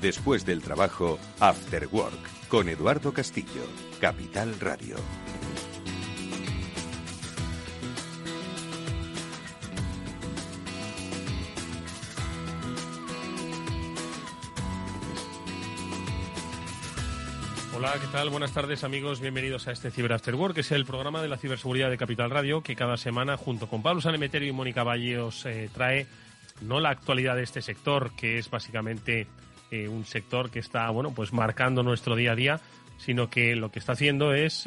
Después del trabajo, After Work, con Eduardo Castillo, Capital Radio. Hola, ¿qué tal? Buenas tardes, amigos. Bienvenidos a este Cyber After Work, que es el programa de la ciberseguridad de Capital Radio, que cada semana, junto con Pablo Sanemeterio y Mónica Valle, os trae no la actualidad de este sector, que es básicamente un sector que está, pues marcando nuestro día a día, sino que lo que está haciendo es,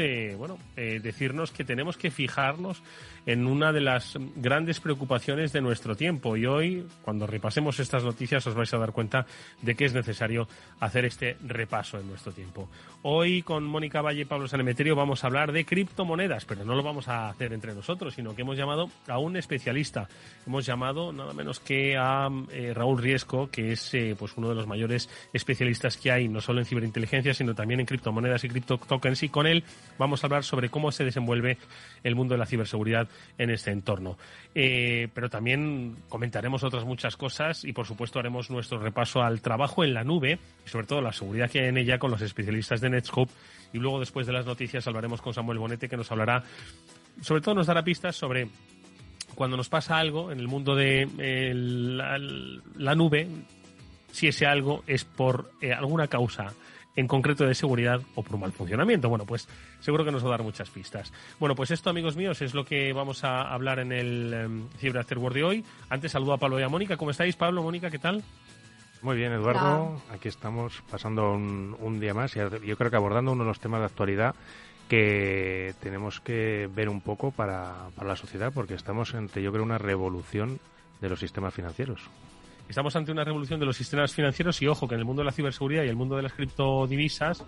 decirnos que tenemos que fijarnos en una de las grandes preocupaciones de nuestro tiempo. Y hoy, cuando repasemos estas noticias, os vais a dar cuenta de que es necesario hacer este repaso en nuestro tiempo. Hoy, con Mónica Valle y Pablo Sanemeterio, vamos a hablar de criptomonedas, pero no lo vamos a hacer entre nosotros, sino que hemos llamado a un especialista. Hemos llamado nada menos que a Raúl Riesco, que es uno de los mayores especialistas que hay, no solo en ciberinteligencia, sino también en criptomonedas y criptotokens, y con él vamos a hablar sobre cómo se desenvuelve el mundo de la ciberseguridad en este entorno. Pero también comentaremos otras muchas cosas y, por supuesto, haremos nuestro repaso al trabajo en la nube y, sobre todo, la seguridad que hay en ella con los especialistas de Netscope. Y luego, después de las noticias, hablaremos con Samuel Bonete, que nos hablará, sobre todo nos dará pistas sobre cuando nos pasa algo en el mundo de la nube, si ese algo es por alguna causa en concreto de seguridad o por un mal funcionamiento. Bueno, pues seguro que nos va a dar muchas pistas. Bueno, pues esto, amigos míos, es lo que vamos a hablar en el Cyber After Work de hoy. Antes saludo a Pablo y a Mónica. ¿Cómo estáis, Pablo, Mónica? ¿Qué tal? Muy bien, Eduardo. Aquí estamos pasando un día más y yo creo que abordando uno de los temas de actualidad que tenemos que ver un poco para la sociedad, porque estamos ante, yo creo, una revolución de los sistemas financieros. Estamos ante una revolución de los sistemas financieros y, ojo, que en el mundo de la ciberseguridad y el mundo de las criptodivisas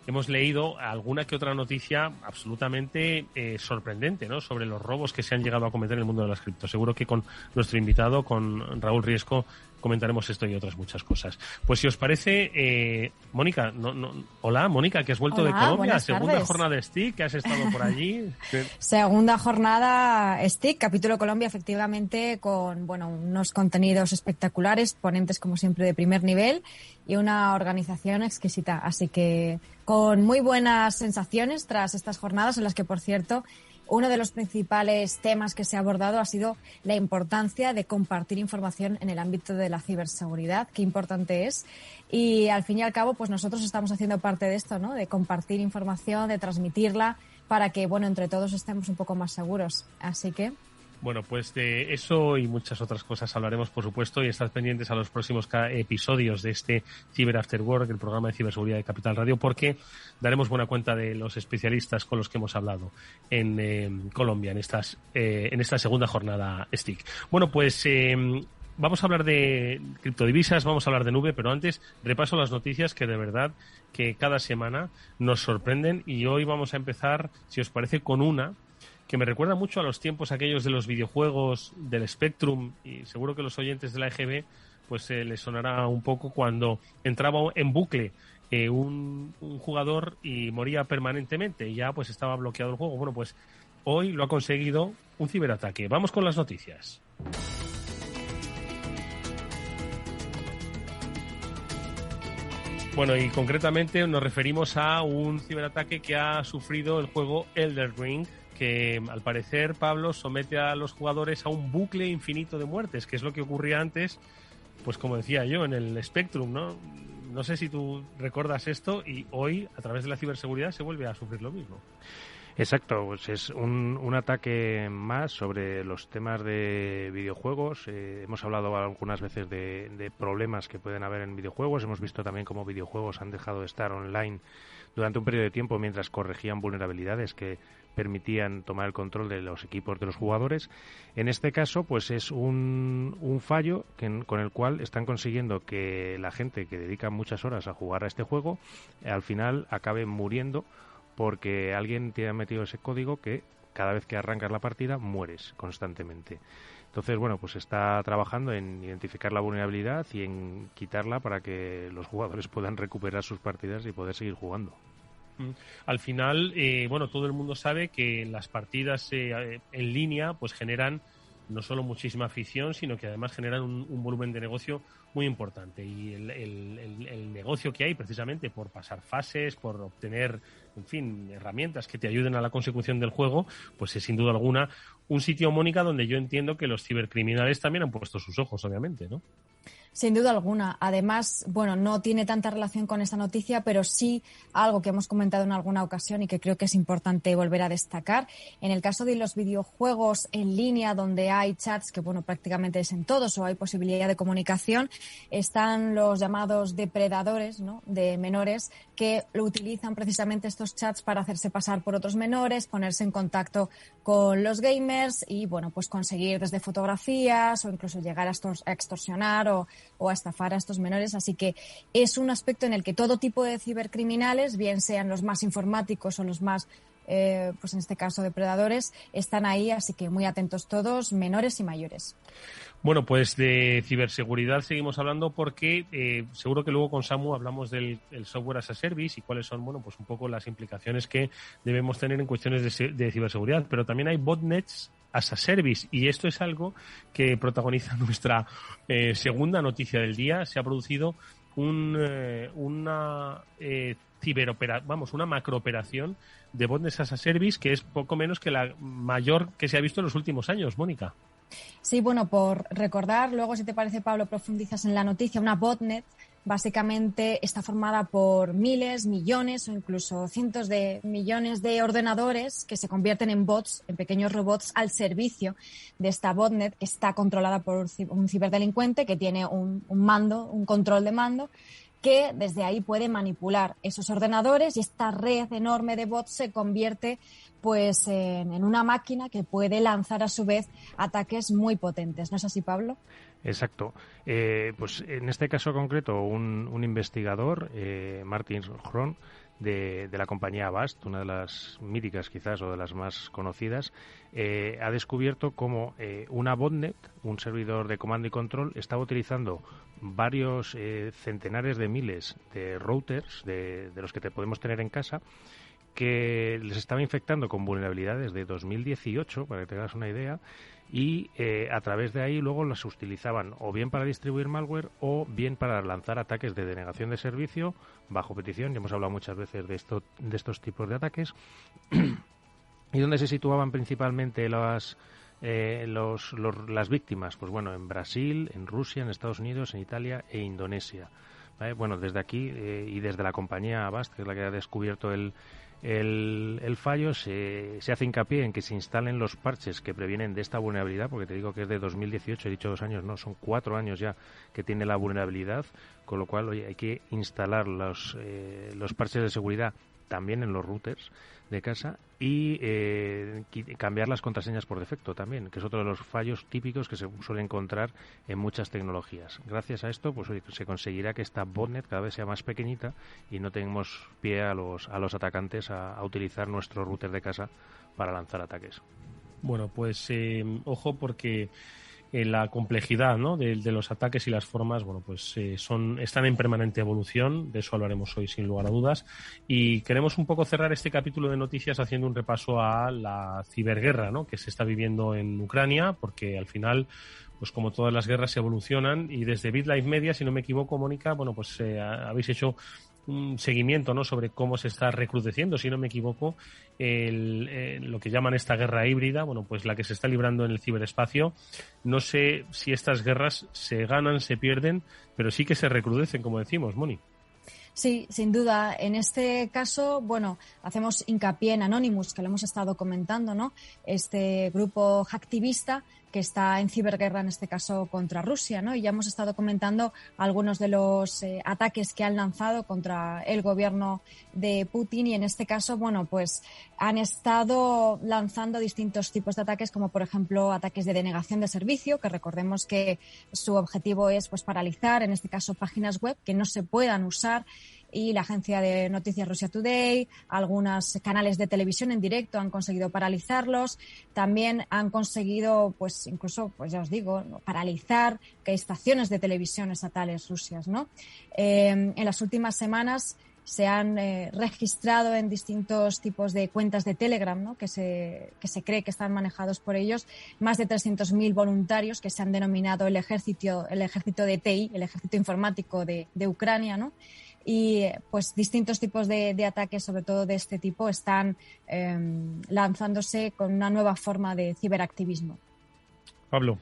hemos leído alguna que otra noticia absolutamente sorprendente, ¿no?, sobre los robos que se han llegado a cometer en el mundo de las criptos. Seguro que con nuestro invitado, con Raúl Riesco, comentaremos esto y otras muchas cosas. Pues si os parece, Mónica, hola, Mónica, que has vuelto de Colombia, segunda jornada de STIC, que has estado por allí. Segunda jornada STIC, capítulo Colombia, efectivamente, con unos contenidos espectaculares, ponentes como siempre de primer nivel y una organización exquisita. Así que con muy buenas sensaciones tras estas jornadas en las que, por cierto, uno de los principales temas que se ha abordado ha sido la importancia de compartir información en el ámbito de la ciberseguridad, qué importante es. Y al fin y al cabo, pues nosotros estamos haciendo parte de esto, ¿no?, de compartir información, de transmitirla para que, entre todos estemos un poco más seguros. Así que... Bueno, pues de eso y muchas otras cosas hablaremos, por supuesto, y estad pendientes a los próximos episodios de este Cyber After Work, el programa de ciberseguridad de Capital Radio, porque daremos buena cuenta de los especialistas con los que hemos hablado en Colombia en esta segunda jornada STIC. Bueno, pues vamos a hablar de criptodivisas, vamos a hablar de nube, pero antes repaso las noticias que de verdad que cada semana nos sorprenden, y hoy vamos a empezar, si os parece, con una que me recuerda mucho a los tiempos aquellos de los videojuegos del Spectrum, y seguro que los oyentes de la EGB pues les sonará un poco cuando entraba en bucle un jugador y moría permanentemente y ya pues estaba bloqueado el juego. Bueno, pues hoy lo ha conseguido un ciberataque. Vamos con las noticias. Bueno, y concretamente nos referimos a un ciberataque que ha sufrido el juego Elden Ring, que al parecer, Pablo, somete a los jugadores a un bucle infinito de muertes, que es lo que ocurría antes, pues como decía yo, en el Spectrum, ¿no? No sé si tú recuerdas esto, y hoy, a través de la ciberseguridad, se vuelve a sufrir lo mismo. Exacto, pues es un ataque más sobre los temas de videojuegos. Hemos hablado algunas veces de problemas que pueden haber en videojuegos. Hemos visto también cómo videojuegos han dejado de estar online durante un periodo de tiempo mientras corregían vulnerabilidades que permitían tomar el control de los equipos de los jugadores. En este caso, pues es un fallo con el cual están consiguiendo que la gente que dedica muchas horas a jugar a este juego al final acabe muriendo porque alguien te ha metido ese código que cada vez que arrancas la partida mueres constantemente. Entonces, pues está trabajando en identificar la vulnerabilidad y en quitarla para que los jugadores puedan recuperar sus partidas y poder seguir jugando. Al final, todo el mundo sabe que las partidas en línea pues generan no solo muchísima afición, sino que además generan un volumen de negocio muy importante. Y el negocio que hay precisamente por pasar fases, por obtener, en fin, herramientas que te ayuden a la consecución del juego, pues es sin duda alguna un sitio, Mónica, donde yo entiendo que los cibercriminales también han puesto sus ojos, obviamente, ¿no? Sin duda alguna. Además, bueno, no tiene tanta relación con esta noticia, pero sí algo que hemos comentado en alguna ocasión y que creo que es importante volver a destacar. En el caso de los videojuegos en línea, donde hay chats, que bueno, prácticamente es en todos, o hay posibilidad de comunicación, están los llamados depredadores, ¿no?, de menores, que lo utilizan precisamente estos chats para hacerse pasar por otros menores, ponerse en contacto con los gamers y, bueno, pues conseguir desde fotografías o incluso llegar a extorsionar o a estafar a estos menores. Así que es un aspecto en el que todo tipo de cibercriminales, bien sean los más informáticos o los más, pues en este caso depredadores, están ahí. Así que muy atentos todos, menores y mayores. Bueno, pues de ciberseguridad seguimos hablando porque seguro que luego con Samu hablamos del software as a service y cuáles son, bueno, pues un poco las implicaciones que debemos tener en cuestiones de ciberseguridad. Pero también hay botnets as a service, y esto es algo que protagoniza nuestra segunda noticia del día. Se ha producido una macrooperación de botnets as a service que es poco menos que la mayor que se ha visto en los últimos años, Mónica. Sí, bueno, por recordar, luego si te parece, Pablo, profundizas en la noticia. Una botnet básicamente está formada por miles, millones o incluso cientos de millones de ordenadores que se convierten en bots, en pequeños robots al servicio de esta botnet, que está controlada por un ciberdelincuente que tiene un mando, un control de mando, que desde ahí puede manipular esos ordenadores, y esta red enorme de bots se convierte pues en una máquina que puede lanzar a su vez ataques muy potentes. ¿No es así, Pablo? Exacto. Pues en este caso concreto, un investigador, Martin Hron, de la compañía Avast, una de las míticas quizás o de las más conocidas, ha descubierto cómo una botnet, un servidor de comando y control, estaba utilizando varios centenares de miles de routers de los que podemos tener en casa, que les estaba infectando con vulnerabilidades de 2018, para que te hagas una idea, y a través de ahí luego las utilizaban o bien para distribuir malware o bien para lanzar ataques de denegación de servicio bajo petición. Ya hemos hablado muchas veces de estos tipos de ataques. ¿Y dónde se situaban principalmente las víctimas? Pues bueno, en Brasil, en Rusia, en Estados Unidos, en Italia e Indonesia. ¿Vale? Bueno, desde aquí y desde la compañía Avast, que es la que ha descubierto el fallo, se hace hincapié en que se instalen los parches que previenen de esta vulnerabilidad, porque te digo que es de 2018, he dicho 2 años, no, son 4 años ya que tiene la vulnerabilidad, con lo cual hay que instalar los parches de seguridad también en los routers de casa y cambiar las contraseñas por defecto también, que es otro de los fallos típicos que se suele encontrar en muchas tecnologías. Gracias a esto, pues se conseguirá que esta botnet cada vez sea más pequeñita y no tengamos pie a los atacantes a utilizar nuestro router de casa para lanzar ataques. Bueno, pues ojo, porque la complejidad, ¿no?, de los ataques y las formas, bueno, pues están en permanente evolución. De eso hablaremos hoy sin lugar a dudas, y queremos un poco cerrar este capítulo de noticias haciendo un repaso a la ciberguerra, ¿no?, que se está viviendo en Ucrania, porque al final, pues como todas las guerras, se evolucionan, y desde BitLife Media, si no me equivoco, Mónica, bueno, pues habéis hecho un seguimiento, ¿no?, sobre cómo se está recrudeciendo, si no me equivoco, lo que llaman esta guerra híbrida, bueno, pues la que se está librando en el ciberespacio. No sé si estas guerras se ganan, se pierden, pero sí que se recrudecen, como decimos, Moni. Sí, sin duda. En este caso, bueno, hacemos hincapié en Anonymous, que lo hemos estado comentando, ¿no? Este grupo hacktivista que está en ciberguerra, en este caso contra Rusia, ¿no? Y ya hemos estado comentando algunos de los ataques que han lanzado contra el gobierno de Putin, y en este caso, bueno, pues han estado lanzando distintos tipos de ataques, como por ejemplo ataques de denegación de servicio, que recordemos que su objetivo es pues paralizar, en este caso, páginas web que no se puedan usar. Y la agencia de noticias Russia Today, algunos canales de televisión en directo han conseguido paralizarlos. También han conseguido, pues incluso, pues ya os digo, paralizar que estaciones de televisión estatales rusias, ¿no? En las últimas semanas se han registrado en distintos tipos de cuentas de Telegram, ¿no? que se cree que están manejados por ellos, más de 300.000 voluntarios que se han denominado el ejército de TI, el ejército informático de Ucrania, ¿no? Y pues distintos tipos de ataques, sobre todo de este tipo, están lanzándose con una nueva forma de ciberactivismo. Pablo.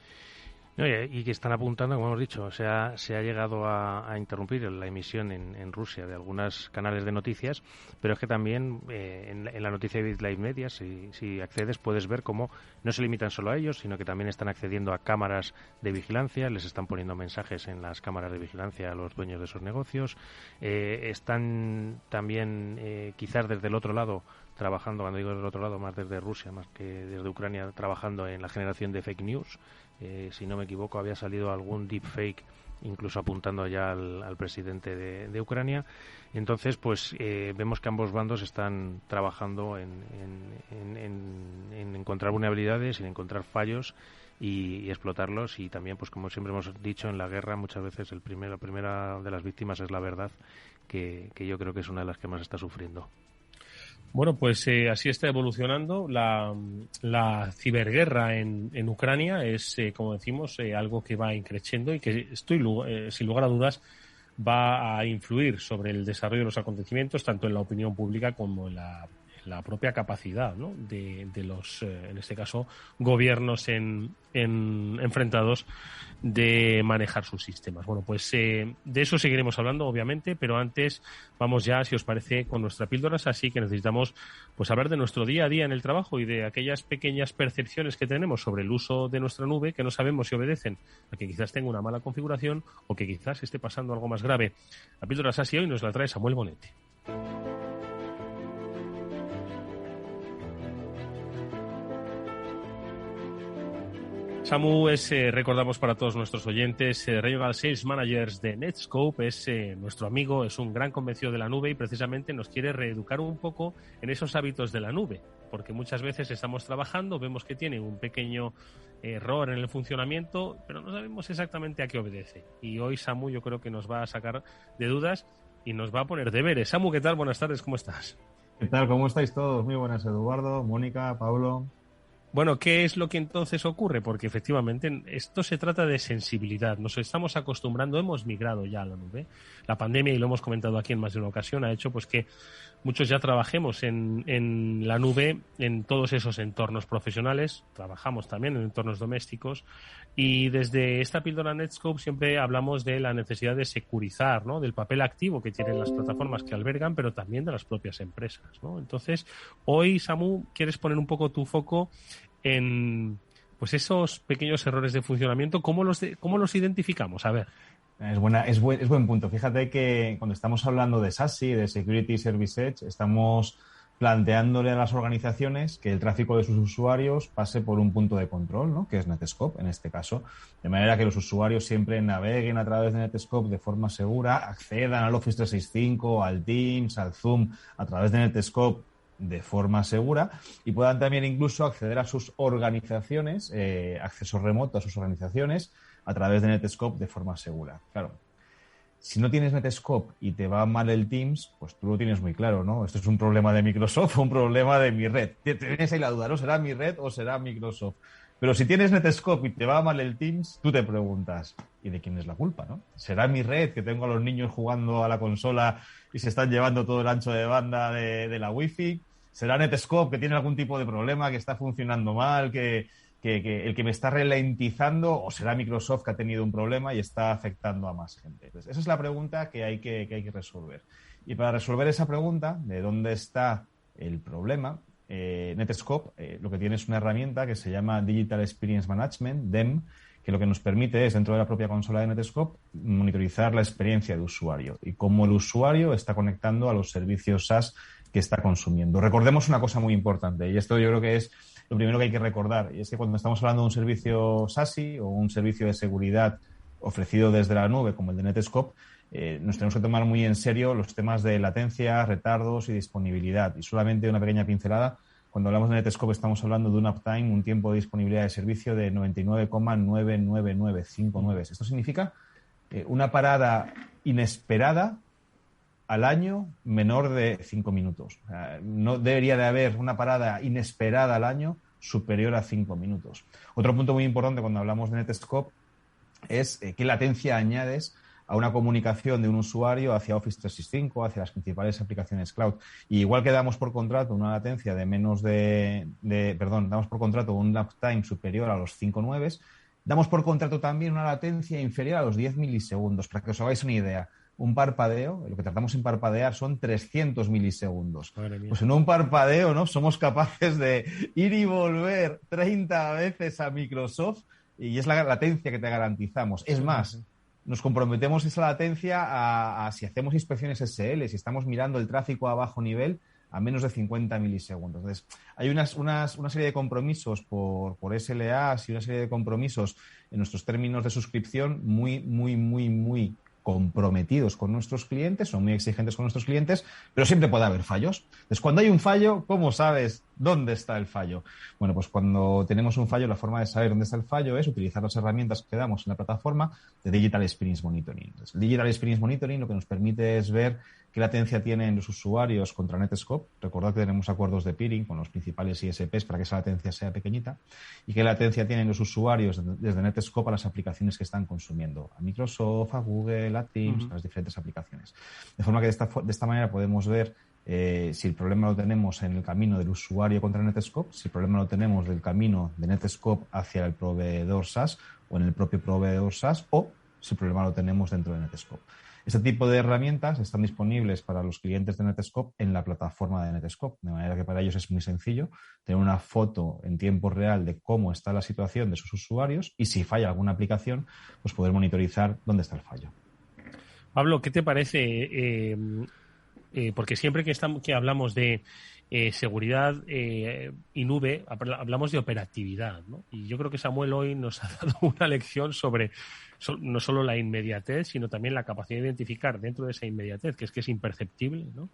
No, y que están apuntando, como hemos dicho, se ha llegado a interrumpir la emisión en Rusia de algunos canales de noticias, pero es que también en la noticia de BitLife Media, si accedes, puedes ver cómo no se limitan solo a ellos, sino que también están accediendo a cámaras de vigilancia, les están poniendo mensajes en las cámaras de vigilancia a los dueños de esos negocios, están también quizás desde el otro lado trabajando, cuando digo del otro lado, más desde Rusia, más que desde Ucrania, trabajando en la generación de fake news. Si no me equivoco, había salido algún deepfake, incluso apuntando ya al presidente de Ucrania. Entonces, pues vemos que ambos bandos están trabajando en encontrar vulnerabilidades, en encontrar fallos y explotarlos. Y también, pues como siempre hemos dicho, en la guerra muchas veces la primera de las víctimas es la verdad, que yo creo que es una de las que más está sufriendo. Bueno, pues así está evolucionando la ciberguerra en Ucrania. Es, como decimos, algo que va increciendo y que sin lugar a dudas va a influir sobre el desarrollo de los acontecimientos, tanto en la opinión pública como en la propia capacidad, ¿no? de los, en este caso, gobiernos enfrentados de manejar sus sistemas. Bueno, pues de eso seguiremos hablando, obviamente, pero antes vamos ya, si os parece, con nuestra píldora. Así que necesitamos pues hablar de nuestro día a día en el trabajo y de aquellas pequeñas percepciones que tenemos sobre el uso de nuestra nube, que no sabemos si obedecen a que quizás tenga una mala configuración o que quizás esté pasando algo más grave. La píldora SASI hoy nos la trae Samuel Bonetti. Samu es, recordamos para todos nuestros oyentes, Regional Sales Managers de Netscope, es nuestro amigo, es un gran convencido de la nube y precisamente nos quiere reeducar un poco en esos hábitos de la nube, porque muchas veces estamos trabajando, vemos que tiene un pequeño error en el funcionamiento, pero no sabemos exactamente a qué obedece. Y hoy Samu yo creo que nos va a sacar de dudas y nos va a poner deberes. Samu, ¿qué tal? Buenas tardes, ¿cómo estás? ¿Qué tal? ¿Cómo estáis todos? Muy buenas, Eduardo, Mónica, Pablo. Bueno, ¿qué es lo que entonces ocurre? Porque efectivamente esto se trata de sensibilidad. Nos estamos acostumbrando, hemos migrado ya a la nube. La pandemia, y lo hemos comentado aquí en más de una ocasión, ha hecho pues que muchos ya trabajemos en la nube, en todos esos entornos profesionales. Trabajamos también en entornos domésticos. Y desde esta píldora Netscope siempre hablamos de la necesidad de securizar, ¿no? Del papel activo que tienen las plataformas que albergan, pero también de las propias empresas, ¿no? Entonces, hoy, Samu, ¿quieres poner un poco tu foco en pues esos pequeños errores de funcionamiento? ¿Cómo los identificamos? A ver. Es buen punto. Fíjate que cuando estamos hablando de SASI, de Security Service Edge, estamos planteándole a las organizaciones que el tráfico de sus usuarios pase por un punto de control, ¿no? Que es Netscope, en este caso, de manera que los usuarios siempre naveguen a través de Netscope de forma segura, accedan al Office 365, al Teams, al Zoom, a través de Netscope de forma segura y puedan también incluso acceder a sus organizaciones, acceso remoto a sus organizaciones a través de Netscope de forma segura. Claro, si no tienes Netscope y te va mal el Teams, pues tú lo tienes muy claro, ¿no? Esto es un problema de Microsoft o un problema de mi red. Tienes ahí la duda, ¿no? ¿Será mi red o será Microsoft? Pero si tienes Netscope y te va mal el Teams, tú te preguntas, ¿y de quién es la culpa, no? ¿Será mi red, que tengo a los niños jugando a la consola y se están llevando todo el ancho de banda de la Wi-Fi? ¿Será Netscope, que tiene algún tipo de problema, que está funcionando mal, que el que me está ralentizando? ¿O será Microsoft, que ha tenido un problema y está afectando a más gente? Entonces, esa es la pregunta que hay que resolver. Y para resolver esa pregunta, de dónde está el problema, Netscope lo que tiene es una herramienta que se llama Digital Experience Management, DEM, que lo que nos permite es, dentro de la propia consola de Netscope, monitorizar la experiencia de usuario y cómo el usuario está conectando a los servicios SaaS que está consumiendo. Recordemos una cosa muy importante, y esto yo creo que es lo primero que hay que recordar, y es que cuando estamos hablando de un servicio SASI o un servicio de seguridad ofrecido desde la nube, como el de Netscope, nos tenemos que tomar muy en serio los temas de latencia, retardos y disponibilidad. Y solamente una pequeña pincelada: cuando hablamos de Netscope estamos hablando de un uptime, un tiempo de disponibilidad de servicio de 99,99959. Esto significa una parada inesperada al año menor de 5 minutos. O sea, no debería de haber una parada inesperada al año superior a 5 minutos. Otro punto muy importante cuando hablamos de Netscope es qué latencia añades a una comunicación de un usuario hacia Office 365, hacia las principales aplicaciones cloud. Y igual que damos por contrato una latencia de damos por contrato un uptime superior a los 5 damos por contrato también una latencia inferior a los 10 milisegundos. Para que os hagáis una idea, un parpadeo, lo que tardamos en parpadear son 300 milisegundos. Pues en un parpadeo, ¿no? Somos capaces de ir y volver 30 veces a Microsoft y es la latencia que te garantizamos. Es más, nos comprometemos esa latencia a si hacemos inspecciones SL, si estamos mirando el tráfico a bajo nivel, a menos de 50 milisegundos. Entonces, hay una serie de compromisos por SLAs y una serie de compromisos en nuestros términos de suscripción muy comprometidos con nuestros clientes, son muy exigentes con nuestros clientes, pero siempre puede haber fallos. Entonces, cuando hay un fallo, ¿cómo sabes dónde está el fallo? Bueno, pues cuando tenemos un fallo, la forma de saber dónde está el fallo es utilizar las herramientas que damos en la plataforma de Digital Experience Monitoring. Entonces, el Digital Experience Monitoring lo que nos permite es ver qué latencia tienen los usuarios contra Netscope. Recordad que tenemos acuerdos de peering con los principales ISPs para que esa latencia sea pequeñita. Y qué latencia tienen los usuarios desde Netscope a las aplicaciones que están consumiendo. A Microsoft, a Google, a Teams, a las diferentes aplicaciones. De forma que de esta manera podemos ver si el problema lo tenemos en el camino del usuario contra Netscope, si el problema lo tenemos del camino de Netscope hacia el proveedor SaaS o en el propio proveedor SaaS, o si el problema lo tenemos dentro de Netscope. Este tipo de herramientas están disponibles para los clientes de Netscope en la plataforma de Netscope, de manera que para ellos es muy sencillo tener una foto en tiempo real de cómo está la situación de sus usuarios y si falla alguna aplicación, pues poder monitorizar dónde está el fallo. Pablo, ¿qué te parece? Porque siempre que hablamos de seguridad y nube, hablamos de operatividad, ¿no? Y yo creo que Samuel hoy nos ha dado una lección sobre no solo la inmediatez, sino también la capacidad de identificar dentro de esa inmediatez, que es imperceptible, ¿no?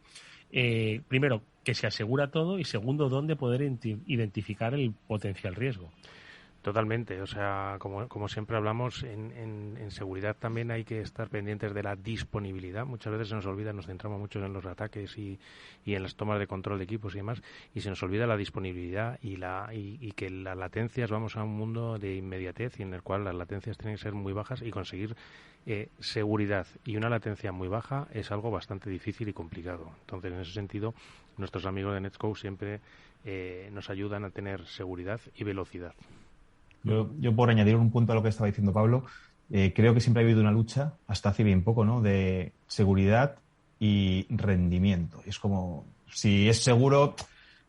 Primero, que se asegura todo y segundo, dónde poder identificar el potencial riesgo. Totalmente, o sea, como siempre hablamos, en seguridad también hay que estar pendientes de la disponibilidad. Muchas veces se nos olvida, nos centramos mucho en los ataques y en las tomas de control de equipos y demás, y se nos olvida la disponibilidad y que las latencias, vamos a un mundo de inmediatez y en el cual las latencias tienen que ser muy bajas y conseguir seguridad y una latencia muy baja es algo bastante difícil y complicado. Entonces, en ese sentido, nuestros amigos de Netscope siempre nos ayudan a tener seguridad y velocidad. Yo por añadir un punto a lo que estaba diciendo Pablo, creo que siempre ha habido una lucha, hasta hace bien poco, ¿no?, de seguridad y rendimiento. Y es como, si es seguro,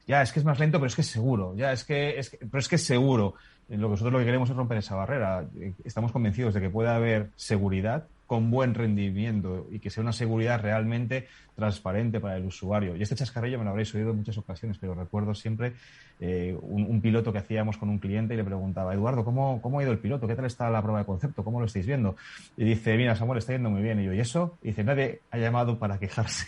ya es que es más lento, pero es que es seguro, pero es que es seguro. Nosotros lo que queremos es romper esa barrera. Estamos convencidos de que puede haber seguridad con buen rendimiento y que sea una seguridad realmente transparente para el usuario. Y este chascarrillo me lo habréis oído en muchas ocasiones, pero recuerdo siempre un piloto que hacíamos con un cliente y le preguntaba: Eduardo, ¿cómo ha ido el piloto? ¿Qué tal está la prueba de concepto? ¿Cómo lo estáis viendo? Y dice: mira, Samuel, está yendo muy bien. Y yo: ¿y eso? Y dice: nadie ha llamado para quejarse.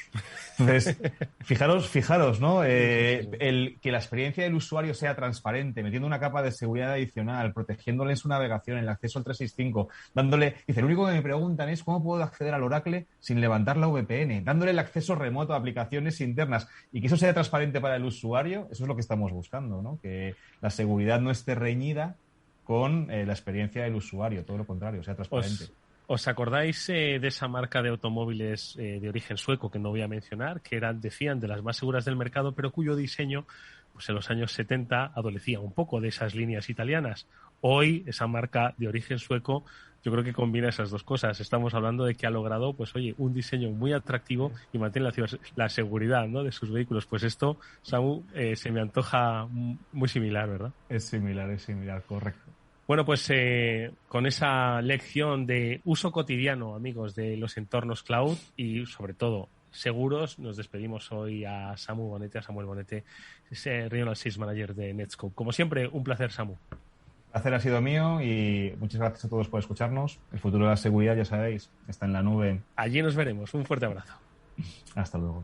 Entonces, fijaros, ¿no? Que la experiencia del usuario sea transparente, metiendo una capa de seguridad adicional, protegiéndole en su navegación, el acceso al 365, dándole... Dice: lo único que me preguntan es cómo puedo acceder al Oracle sin levantar la VPN, dándole el acceso remoto a aplicaciones internas y que eso sea transparente para el usuario. Eso es lo que estamos buscando, ¿no? Que la seguridad no esté reñida con la experiencia del usuario, todo lo contrario, sea transparente. ¿Os acordáis de esa marca de automóviles de origen sueco, que no voy a mencionar, que decían de las más seguras del mercado, pero cuyo diseño, pues en los años 70 adolecía un poco de esas líneas italianas? Hoy esa marca de origen sueco yo creo que combina esas dos cosas. Estamos hablando de que ha logrado, pues oye, un diseño muy atractivo y mantiene la seguridad, ¿no?, de sus vehículos. Pues esto, Samu, se me antoja muy similar, ¿verdad? Es similar, correcto. Bueno, pues con esa lección de uso cotidiano, amigos, de los entornos cloud y sobre todo seguros, nos despedimos hoy a Samuel Bonete, Regional Sales Manager de Netscope. Como siempre, un placer, Samu. El placer ha sido mío y muchas gracias a todos por escucharnos. El futuro de la seguridad, ya sabéis, está en la nube. Allí nos veremos. Un fuerte abrazo. Hasta luego.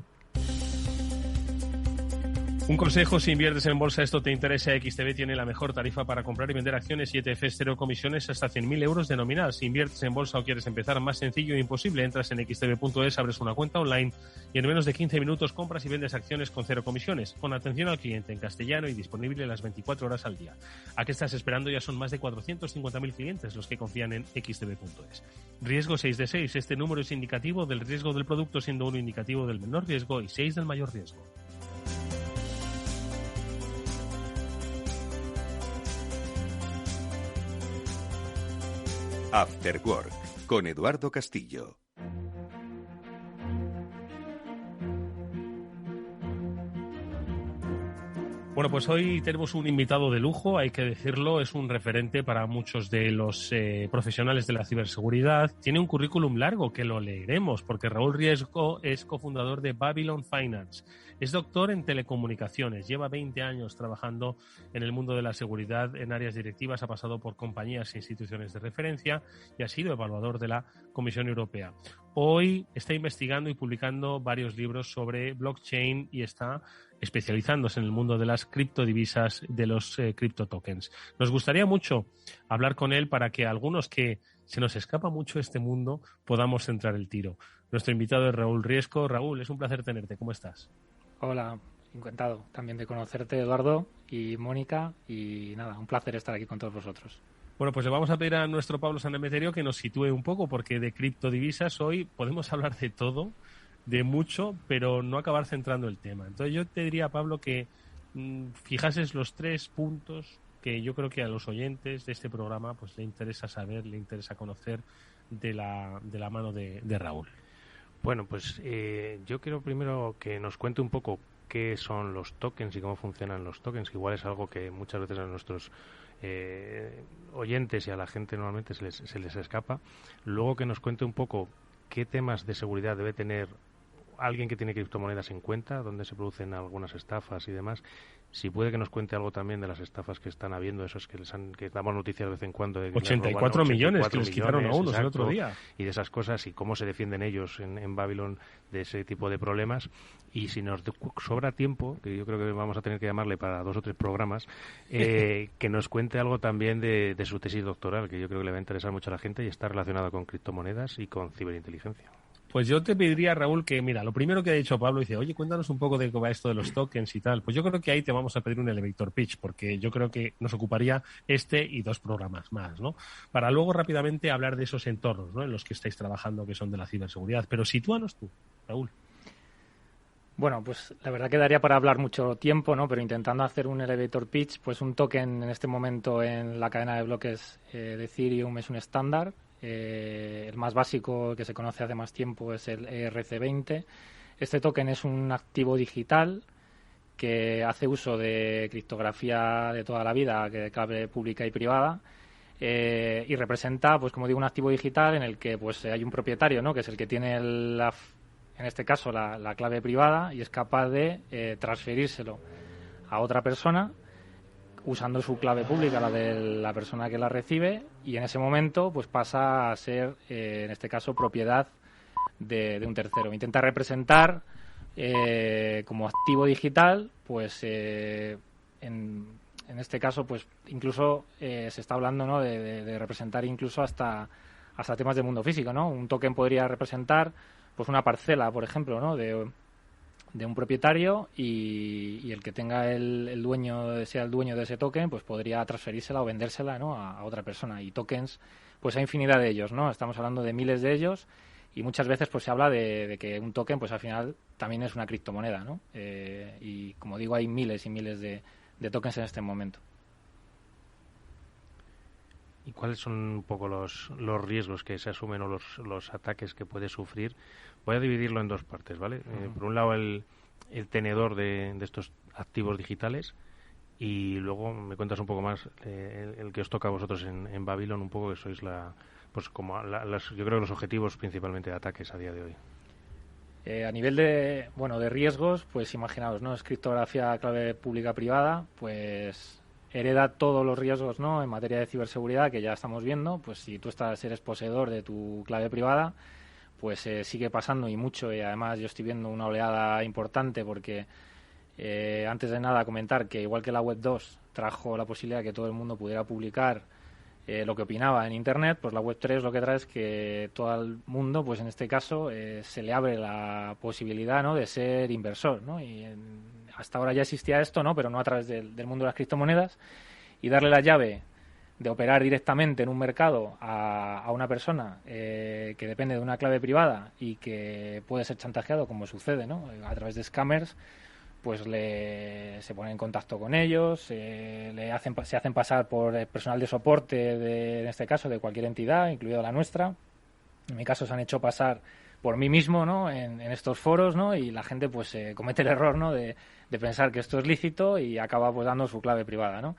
Un consejo: si inviertes en bolsa, esto te interesa. XTB tiene la mejor tarifa para comprar y vender acciones y ETFs, cero comisiones, hasta 100.000 euros de nominal. Si inviertes en bolsa o quieres empezar, más sencillo e imposible. Entras en xtb.es, abres una cuenta online y en menos de 15 minutos compras y vendes acciones con cero comisiones, con atención al cliente en castellano y disponible las 24 horas al día. ¿A qué estás esperando? Ya son más de 450.000 clientes los que confían en xtb.es. Riesgo 6 de 6. Este número es indicativo del riesgo del producto, siendo 1 indicativo del menor riesgo y 6 del mayor riesgo. After Work, con Eduardo Castillo. Bueno, pues hoy tenemos un invitado de lujo, hay que decirlo, es un referente para muchos de los profesionales de la ciberseguridad. Tiene un currículum largo que lo leeremos, porque Raúl Riesgo es cofundador de Babylon Finance. Es doctor en telecomunicaciones, lleva 20 años trabajando en el mundo de la seguridad en áreas directivas, ha pasado por compañías e instituciones de referencia y ha sido evaluador de la Comisión Europea. Hoy está investigando y publicando varios libros sobre blockchain y está especializándose en el mundo de las criptodivisas, de los criptotokens. Nos gustaría mucho hablar con él para que algunos que se nos escapa mucho este mundo podamos centrar el tiro. Nuestro invitado es Raúl Riesgo. Raúl, es un placer tenerte. ¿Cómo estás? Hola, encantado también de conocerte, Eduardo y Mónica, y nada, un placer estar aquí con todos vosotros. Bueno, pues le vamos a pedir a nuestro Pablo San Emeterio que nos sitúe un poco, porque de criptodivisas hoy podemos hablar de todo, de mucho, pero no acabar centrando el tema. Entonces yo te diría, Pablo, que fijases los 3 puntos que yo creo que a los oyentes de este programa pues le interesa saber, le interesa conocer de la mano de Raúl. Bueno, pues yo quiero primero que nos cuente un poco qué son los tokens y cómo funcionan los tokens, que igual es algo que muchas veces a nuestros oyentes y a la gente normalmente se les escapa. Luego que nos cuente un poco qué temas de seguridad debe tener alguien que tiene criptomonedas en cuenta, dónde se producen algunas estafas y demás. Si puede que nos cuente algo también de las estafas que están habiendo, esos que damos noticias de vez en cuando. De 84 millones que les quitaron a unos el otro día. Y de esas cosas y cómo se defienden ellos en Babylon de ese tipo de problemas. Y si nos sobra tiempo, que yo creo que vamos a tener que llamarle para 2 o 3 programas, que nos cuente algo también de su tesis doctoral, que yo creo que le va a interesar mucho a la gente y está relacionado con criptomonedas y con ciberinteligencia. Pues yo te pediría, Raúl, que mira, lo primero que ha dicho Pablo, dice, oye, cuéntanos un poco de cómo va esto de los tokens y tal. Pues yo creo que ahí te vamos a pedir un elevator pitch, porque yo creo que nos ocuparía este y 2 programas más, ¿no? Para luego rápidamente hablar de esos entornos, ¿no?, en los que estáis trabajando, que son de la ciberseguridad. Pero sitúanos tú, Raúl. Bueno, pues la verdad que daría para hablar mucho tiempo, ¿no? Pero intentando hacer un elevator pitch, pues un token en este momento en la cadena de bloques de Ethereum es un estándar. El más básico, que se conoce hace más tiempo, es el ERC20. Este token es un activo digital que hace uso de criptografía de toda la vida, que de clave pública y privada, y representa, pues como digo, un activo digital en el que pues hay un propietario, ¿no?, que es el que tiene en este caso la clave privada y es capaz de transferírselo a otra persona usando su clave pública, la de la persona que la recibe, y en ese momento pues pasa a ser, en este caso, propiedad de un tercero. Intenta representar como activo digital, pues en este caso, pues incluso se está hablando, ¿no?, de representar incluso hasta temas del mundo físico, ¿no? Un token podría representar pues una parcela, por ejemplo, ¿no?, de un propietario, y el que tenga el dueño, sea el dueño de ese token, pues podría transferírsela o vendérsela, ¿no?, a otra persona. Y tokens, pues hay infinidad de ellos, ¿no? Estamos hablando de miles de ellos, y muchas veces pues se habla de que un token pues al final también es una criptomoneda, ¿no? Y como digo, hay miles y miles de tokens en este momento. ¿Y cuáles son un poco los riesgos que se asumen o los ataques que puede sufrir? Voy a dividirlo en 2 partes, ¿vale? Por un lado, el tenedor de estos activos digitales, y luego me cuentas un poco más el que os toca a vosotros en Babylon, un poco que sois yo creo que los objetivos principalmente de ataques a día de hoy. A nivel de riesgos, pues imaginaos, ¿no? Es criptografía clave pública privada, pues hereda todos los riesgos, ¿no?, en materia de ciberseguridad que ya estamos viendo. Pues si tú eres poseedor de tu clave privada, pues sigue pasando y mucho, y además yo estoy viendo una oleada importante porque Antes de nada, comentar que igual que la Web 2 trajo la posibilidad de que todo el mundo pudiera publicar lo que opinaba en Internet, pues la Web 3 lo que trae es que todo el mundo, pues en este caso, se le abre la posibilidad, ¿no?, de ser inversor, ¿no? Y hasta ahora ya existía esto, ¿no?, pero no a través del mundo de las criptomonedas, y darle la llave de operar directamente en un mercado a una persona que depende de una clave privada y que puede ser chantajeado, como sucede, ¿no?, a través de scammers, pues se ponen en contacto con ellos, se hacen pasar por personal de soporte, en este caso, de cualquier entidad, incluida la nuestra. En mi caso se han hecho pasar por mí mismo, ¿no?, en estos foros, ¿no?, y la gente pues comete el error, ¿no?, de pensar que esto es lícito y acaba pues dando su clave privada, ¿no?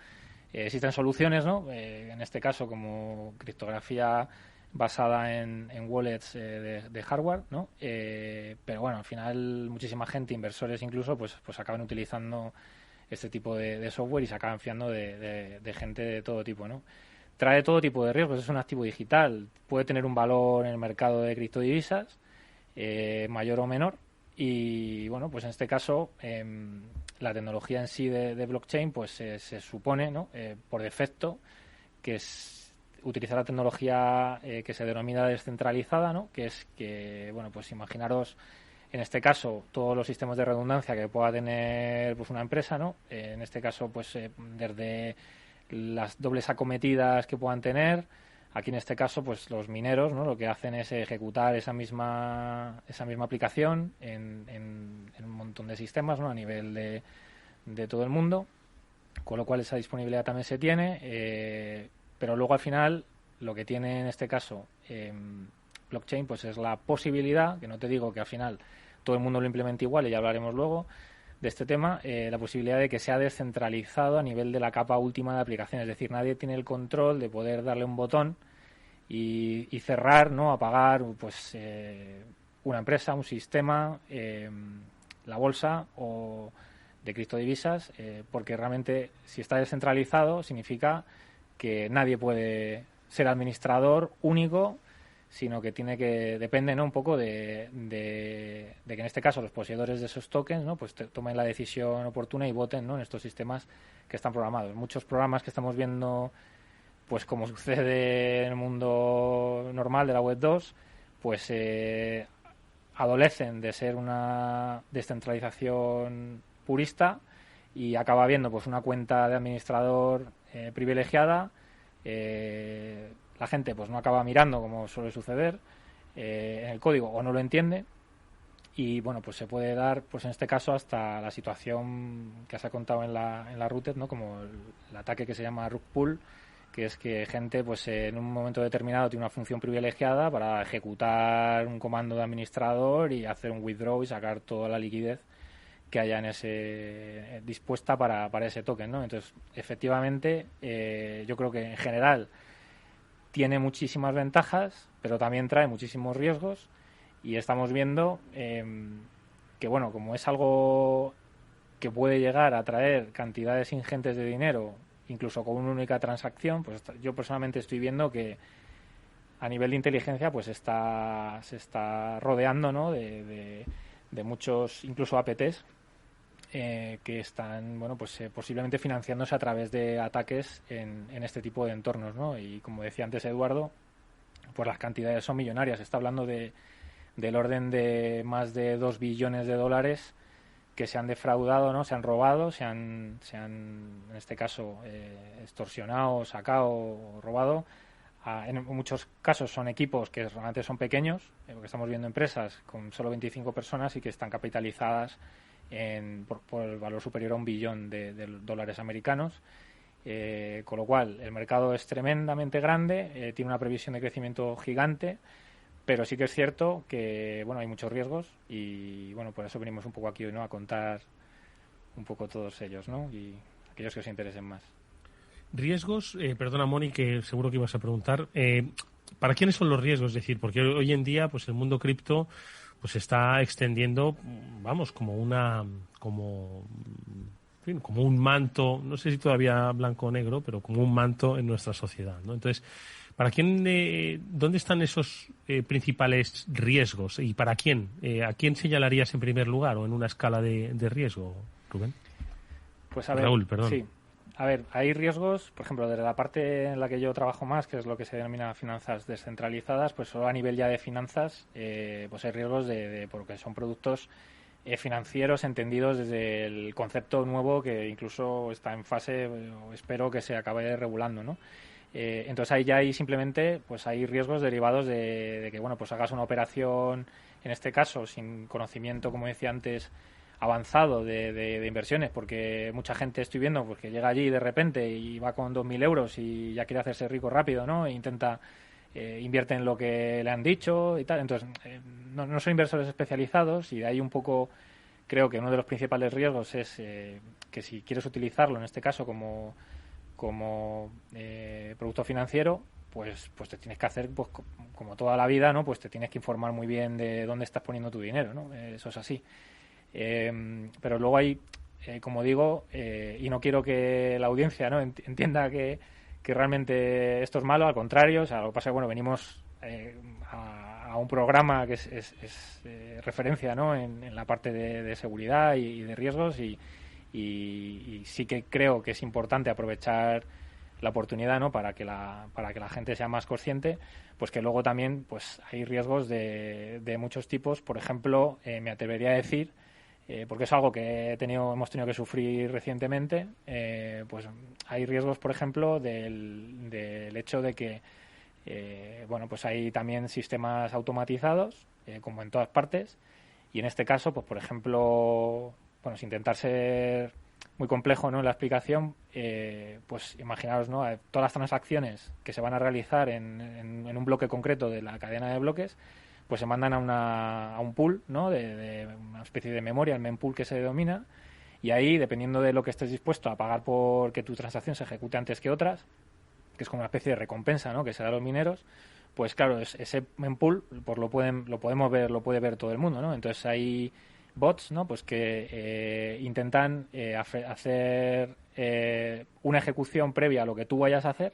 Existen soluciones, ¿no?, en este caso como criptografía basada en wallets de hardware, ¿no? Pero bueno, al final muchísima gente, inversores incluso, pues acaban utilizando este tipo de software y se acaban fiando de gente de todo tipo, ¿no? Trae todo tipo de riesgos, es un activo digital, puede tener un valor en el mercado de criptodivisas, mayor o menor, y bueno, pues en este caso la tecnología en sí de blockchain pues se supone, ¿no?, por defecto, que es utilizar la tecnología que se denomina descentralizada, ¿no?, que es que, bueno, pues imaginaros en este caso todos los sistemas de redundancia que pueda tener pues una empresa, ¿no? En este caso pues desde las dobles acometidas que puedan tener, aquí en este caso pues los mineros, ¿no?, lo que hacen es ejecutar esa misma aplicación en un montón de sistemas, ¿no?, a nivel de todo el mundo, con lo cual esa disponibilidad también se tiene, pero luego al final lo que tiene en este caso blockchain pues es la posibilidad, que no te digo que al final todo el mundo lo implemente igual, y ya hablaremos luego de este tema, la posibilidad de que sea descentralizado a nivel de la capa última de aplicación, es decir, nadie tiene el control de poder darle un botón y cerrar, ¿no?, apagar pues una empresa, un sistema, la bolsa o de criptodivisas, porque realmente si está descentralizado significa que nadie puede ser administrador único, sino que depende, ¿no?, un poco de que en este caso los poseedores de esos tokens, ¿no?, pues tomen la decisión oportuna y voten, ¿no?, en estos sistemas que están programados. Muchos programas que estamos viendo, pues como sucede en el mundo normal de la Web 2, pues adolecen de ser una descentralización purista y acaba habiendo pues una cuenta de administrador privilegiada, la gente pues no acaba mirando, como suele suceder, en el código, o no lo entiende, y bueno, pues se puede dar pues en este caso hasta la situación que se ha contado en la Rooted, ¿no?, como el ataque que se llama rug pull, que es que gente pues en un momento determinado tiene una función privilegiada para ejecutar un comando de administrador y hacer un withdraw y sacar toda la liquidez que haya en dispuesta para ese token, ¿no? Entonces, efectivamente, yo creo que en general tiene muchísimas ventajas, pero también trae muchísimos riesgos, y estamos viendo que, bueno, como es algo que puede llegar a traer cantidades ingentes de dinero, incluso con una única transacción, pues yo personalmente estoy viendo que a nivel de inteligencia pues se está rodeando, ¿no?, de muchos, incluso APTs, que están, bueno, pues posiblemente financiándose a través de ataques en este tipo de entornos, ¿no? Y como decía antes Eduardo, pues las cantidades son millonarias. Se está hablando del orden de más de 2 billones de dólares que se han defraudado, ¿no?, se han robado, se han en este caso extorsionado, sacado o robado. En muchos casos son equipos que realmente son pequeños, porque estamos viendo empresas con solo 25 personas y que están capitalizadas por el valor superior a 1 billón de dólares americanos, con lo cual el mercado es tremendamente grande, tiene una previsión de crecimiento gigante, pero sí que es cierto que, bueno, hay muchos riesgos y, bueno, por eso venimos un poco aquí hoy, ¿no?, a contar un poco todos ellos, ¿no?, y aquellos que os interesen más. Riesgos, perdona Moni, que seguro que ibas a preguntar, ¿para quiénes son los riesgos? Es decir, porque hoy en día pues el mundo cripto pues se está extendiendo, vamos, como un manto, no sé si todavía blanco o negro, pero como un manto en nuestra sociedad, ¿no? Entonces, ¿para quién, dónde están esos principales riesgos y para quién? ¿A quién señalarías en primer lugar o en una escala de riesgo? Rubén. Pues a ver, Raúl, perdón. Sí. A ver, hay riesgos, por ejemplo, desde la parte en la que yo trabajo más, que es lo que se denomina finanzas descentralizadas, pues solo a nivel ya de finanzas, pues hay riesgos porque son productos financieros entendidos desde el concepto nuevo que incluso está en fase, o espero que se acabe regulando, ¿no? Entonces ahí ya hay simplemente, pues hay riesgos derivados de que, bueno, pues hagas una operación, en este caso, sin conocimiento, como decía antes, avanzado de inversiones, porque mucha gente estoy viendo pues, que llega allí de repente y va con 2.000 euros y ya quiere hacerse rico rápido, ¿no? E intenta invierte en lo que le han dicho y tal. Entonces, no son inversores especializados y de ahí un poco creo que uno de los principales riesgos es que si quieres utilizarlo, en este caso, como producto financiero, pues te tienes que hacer, pues como toda la vida, ¿no? Pues te tienes que informar muy bien de dónde estás poniendo tu dinero, ¿no? Eso es así. Pero luego hay, como digo, y no quiero que la audiencia, ¿no? entienda que realmente esto es malo, al contrario. O sea, lo que pasa es que, bueno, venimos a un programa que es referencia, ¿no? En la parte de seguridad y de riesgos y sí que creo que es importante aprovechar la oportunidad, ¿no? para que la gente sea más consciente, pues que luego también pues hay riesgos de muchos tipos. Por ejemplo, me atrevería a decir, porque es algo que hemos tenido que sufrir recientemente, pues hay riesgos, por ejemplo, del hecho de que bueno, pues hay también sistemas automatizados, como en todas partes, y en este caso, pues por ejemplo, bueno, sin intentar ser muy complejo, ¿no?, en la explicación, pues imaginaos, ¿no?, todas las transacciones que se van a realizar en un bloque concreto de la cadena de bloques, pues se mandan a un pool, ¿no?, de una especie de memoria, el mempool que se denomina, y ahí, dependiendo de lo que estés dispuesto a pagar por que tu transacción se ejecute antes que otras, que es como una especie de recompensa, ¿no?, que se da a los mineros, pues claro, ese mempool pues lo podemos ver, lo puede ver todo el mundo, ¿no? Entonces hay bots, ¿no?, pues que intentan hacer una ejecución previa a lo que tú vayas a hacer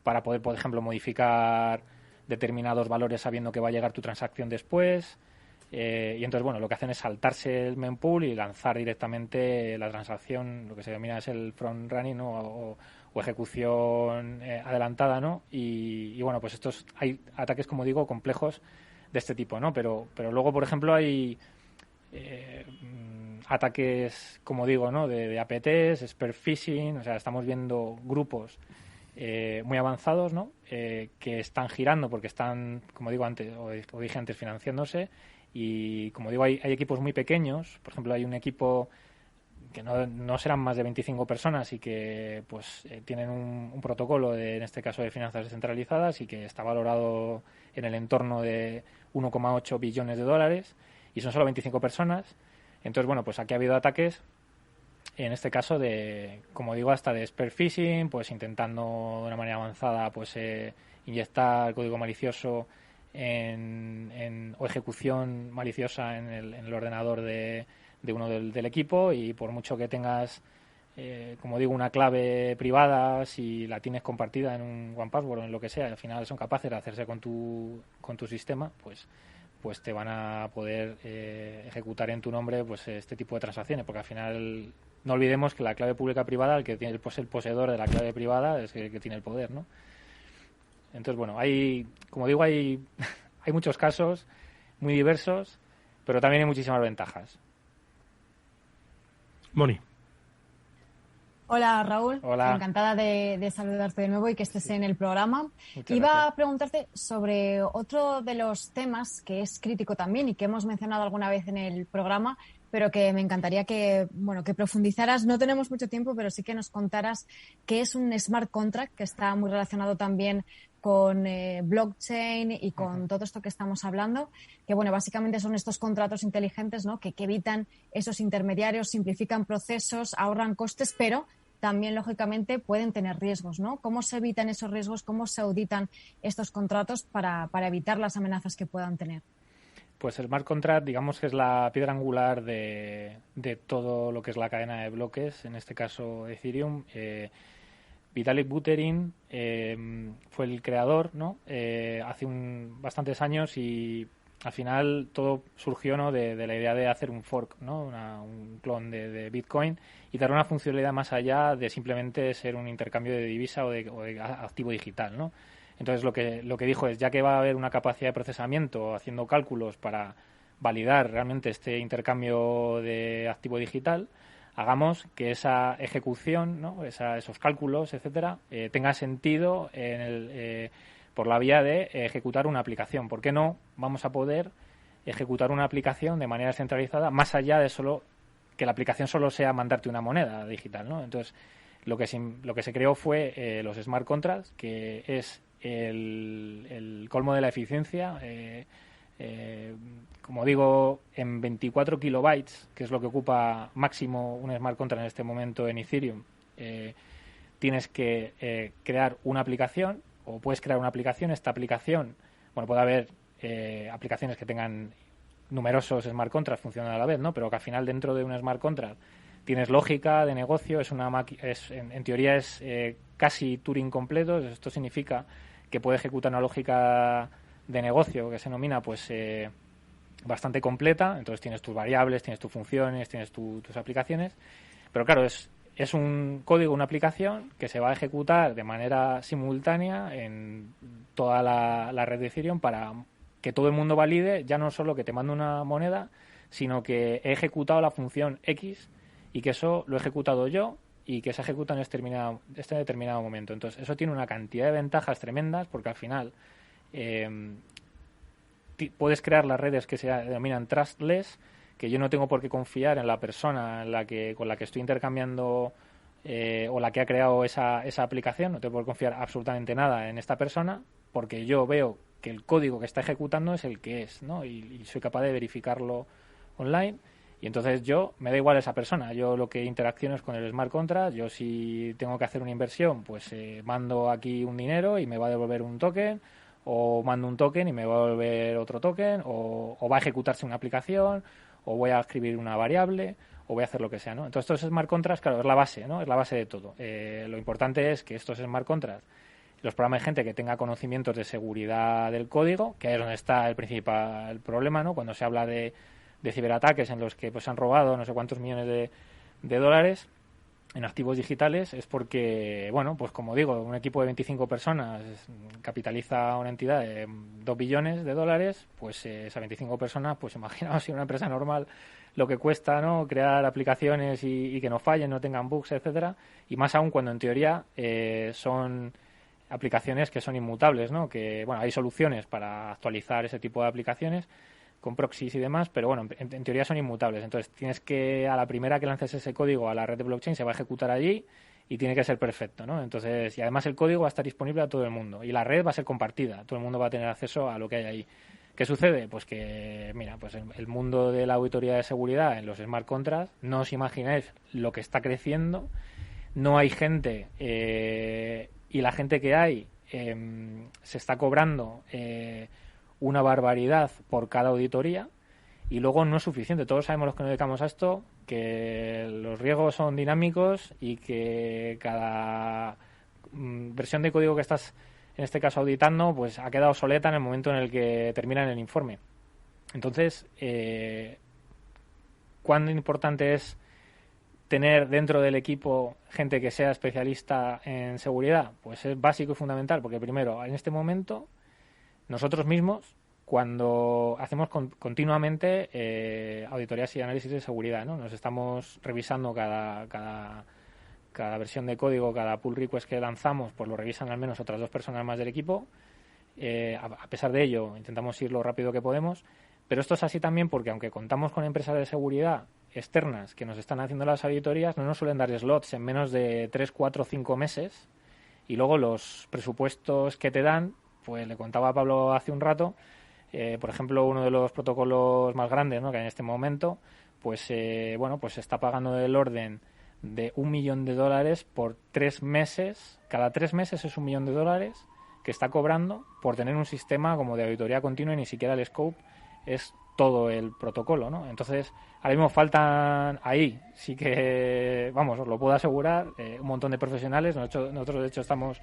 para poder, por ejemplo, modificar determinados valores sabiendo que va a llegar tu transacción después, y entonces, bueno, lo que hacen es saltarse el mempool y lanzar directamente la transacción, lo que se denomina es el front running, ¿no?, o ejecución adelantada, ¿no? Y bueno, pues hay ataques, como digo, complejos de este tipo, ¿no? Pero luego, por ejemplo, hay ataques, como digo, ¿no?, de APTs, spear phishing. O sea, estamos viendo grupos muy avanzados, ¿no?, que están girando porque están, como digo antes, o dije antes, financiándose. Y como digo, hay equipos muy pequeños. Por ejemplo, hay un equipo que no serán más de 25 personas y que pues tienen un protocolo en este caso de finanzas descentralizadas, y que está valorado en el entorno de 1,8 billones de dólares, y son solo 25 personas. Entonces, bueno, pues aquí ha habido ataques, en este caso de, como digo, hasta de spear phishing, pues intentando de una manera avanzada pues inyectar código malicioso o ejecución maliciosa en el ordenador de uno del equipo, y por mucho que tengas, como digo, una clave privada, si la tienes compartida en un OnePassword o en lo que sea, al final son capaces de hacerse con tu sistema, pues te van a poder ejecutar en tu nombre pues este tipo de transacciones, porque al final no olvidemos que la clave pública privada, el que tiene el poseedor de la clave privada es el que tiene el poder, ¿no? Entonces, bueno, como digo, hay muchos casos muy diversos, pero también hay muchísimas ventajas. Moni. Hola, Raúl. Hola. Encantada de saludarte de nuevo y que estés en el programa. Iba a preguntarte sobre otro de los temas que es crítico también y que hemos mencionado alguna vez en el programa, pero que me encantaría que profundizaras. No tenemos mucho tiempo, pero sí que nos contaras qué es un smart contract, que está muy relacionado también con blockchain y con todo esto que estamos hablando, que bueno, básicamente son estos contratos inteligentes, ¿no?, que evitan esos intermediarios, simplifican procesos, ahorran costes, pero también, lógicamente, pueden tener riesgos, ¿no? ¿Cómo se evitan esos riesgos? ¿Cómo se auditan estos contratos para evitar las amenazas que puedan tener? Pues el smart contract, digamos que es la piedra angular de todo lo que es la cadena de bloques, en este caso Ethereum. Vitalik Buterin fue el creador, ¿no?, hace bastantes años, y al final todo surgió, ¿no?, de la idea de hacer un fork, ¿no?, un clon de Bitcoin y dar una funcionalidad más allá de simplemente ser un intercambio de divisa o de activo digital, ¿no? Entonces lo que dijo es, ya que va a haber una capacidad de procesamiento haciendo cálculos para validar realmente este intercambio de activo digital, hagamos que esa ejecución, ¿no?, esos cálculos, etcétera, tenga sentido por la vía de ejecutar una aplicación. ¿Por qué no vamos a poder ejecutar una aplicación de manera centralizada más allá de solo que la aplicación solo sea mandarte una moneda digital, ¿no? Entonces, lo que se creó fue los smart contracts, que es el colmo de la eficiencia. Como digo, en 24 kilobytes, que es lo que ocupa máximo un smart contract en este momento en Ethereum, tienes que crear una aplicación, o puedes crear una aplicación. Esta aplicación, bueno, puede haber aplicaciones que tengan numerosos smart contracts funcionando a la vez, ¿no? Pero que al final dentro de un smart contract tienes lógica de negocio, en teoría es casi Turing completo. Esto significa que puede ejecutar una lógica de negocio que se denomina pues bastante completa. Entonces tienes tus variables, tienes tus funciones, tienes tus aplicaciones, pero claro, es un código, una aplicación que se va a ejecutar de manera simultánea en toda la red de Ethereum para que todo el mundo valide ya no solo que te mando una moneda, sino que he ejecutado la función X y que eso lo he ejecutado yo y que se ejecuta en este determinado momento. Entonces eso tiene una cantidad de ventajas tremendas, porque al final puedes crear las redes que se denominan trustless, que yo no tengo por qué confiar en la persona con la que estoy intercambiando o la que ha creado esa aplicación. No tengo por qué confiar absolutamente nada en esta persona, porque yo veo que el código que está ejecutando es el que es, ¿no? Y soy capaz de verificarlo online. Y entonces me da igual esa persona. Yo lo que interacciono es con el smart contract. Yo si tengo que hacer una inversión, pues mando aquí un dinero y me va a devolver un token, o mando un token y me va a devolver otro token, o va a ejecutarse una aplicación, o voy a escribir una variable, o voy a hacer lo que sea, ¿no? Entonces estos smart contracts, claro, es la base, ¿no? Es la base de todo. Lo importante es que estos smart contracts, los programas de gente que tenga conocimientos de seguridad del código, que es donde está el principal problema, ¿no? Cuando se habla de ciberataques en los que pues han robado no sé cuántos millones de dólares en activos digitales, es porque, bueno, pues como digo, un equipo de 25 personas capitaliza una entidad de 2 billones de dólares, pues esas 25 personas, pues imaginaos si una empresa normal lo que cuesta, ¿no?, crear aplicaciones y que no fallen, no tengan bugs, etcétera, y más aún cuando en teoría son aplicaciones que son inmutables, ¿no? Que, bueno, hay soluciones para actualizar ese tipo de aplicaciones con proxies y demás, pero bueno, en teoría son inmutables. Entonces tienes que, a la primera que lances ese código a la red de blockchain, se va a ejecutar allí y tiene que ser perfecto, ¿no? Entonces, y además el código va a estar disponible a todo el mundo y la red va a ser compartida, todo el mundo va a tener acceso a lo que hay ahí. ¿Qué sucede? Pues que, mira, pues el mundo de la auditoría de seguridad en los smart contracts, no os imagináis lo que está creciendo. No hay gente y la gente que hay se está cobrando una barbaridad por cada auditoría, y luego no es suficiente. Todos sabemos, los que nos dedicamos a esto, que los riesgos son dinámicos y que cada versión de código que estás, en este caso, auditando, pues ha quedado obsoleta en el momento en el que termina el informe. Entonces, ¿cuán importante es tener dentro del equipo gente que sea especialista en seguridad? Pues es básico y fundamental, porque primero, en este momento, nosotros mismos, cuando hacemos continuamente auditorías y análisis de seguridad, ¿no? Nos estamos revisando cada versión de código, cada pull request que lanzamos, pues lo revisan al menos otras 2 personas más del equipo. A pesar de ello, intentamos ir lo rápido que podemos, pero esto es así también porque, aunque contamos con empresas de seguridad externas que nos están haciendo las auditorías, no nos suelen dar slots en menos de 3, 4, 5 meses, y luego los presupuestos que te dan, pues le contaba a Pablo hace un rato, por ejemplo, uno de los protocolos más grandes, ¿no?, que hay en este momento, pues bueno, pues se está pagando del orden de $1 millón por 3 meses. Cada 3 meses es $1 millón que está cobrando por tener un sistema como de auditoría continua, y ni siquiera el scope es todo el protocolo, ¿no? Entonces, ahora mismo faltan ahí, sí que, vamos, os lo puedo asegurar, un montón de profesionales. Nosotros de hecho estamos